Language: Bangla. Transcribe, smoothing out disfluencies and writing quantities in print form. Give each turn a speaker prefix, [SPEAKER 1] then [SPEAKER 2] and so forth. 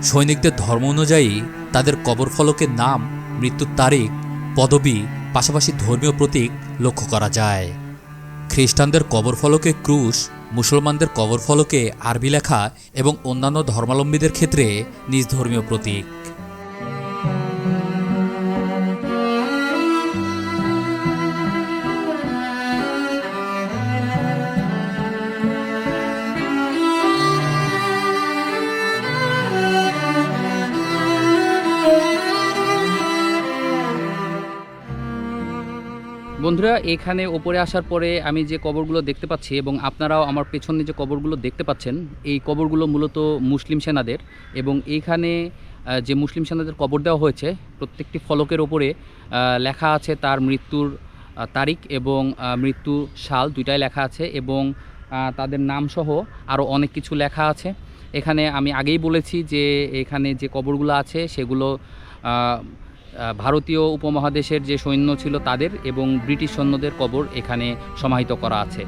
[SPEAKER 1] সৈনিকদের ধর্ম অনুযায়ী তাদের কবর ফলকের নাম, মৃত্যুর তারিখ, পদবি, পাশাপাশি ধর্মীয় প্রতীক লক্ষ্য করা যায়। খ্রিস্টানদের কবর ফলকে ক্রুশ, মুসলমানদের কবর ফলকে আরবি লেখা এবং অন্যান্য ধর্মাবলম্বীদের ক্ষেত্রে নিজ ধর্মীয় প্রতীক।
[SPEAKER 2] বন্ধুরা, এখানে ওপরে আসার পরে আমি যে কবরগুলো দেখতে পাচ্ছি এবং আপনারাও আমার পেছনে যে কবরগুলো দেখতে পাচ্ছেন, এই কবরগুলো মূলত মুসলিম সেনাদের। এবং এইখানে যে মুসলিম সেনাদের কবর দেওয়া হয়েছে, প্রত্যেকটি ফলকের ওপরে লেখা আছে তার মৃত্যুর তারিখ এবং মৃত্যু সাল, দুইটাই লেখা আছে এবং তাদের নামসহ আরও অনেক কিছু লেখা আছে। এখানে আমি আগেই বলেছি যে এখানে যে কবরগুলো আছে সেগুলো ভারতীয় উপমহাদেশের যে সৈন্য ছিল তাদের এবং ব্রিটিশ সৈন্যদের কবর এখানে সমাহিত করা আছে।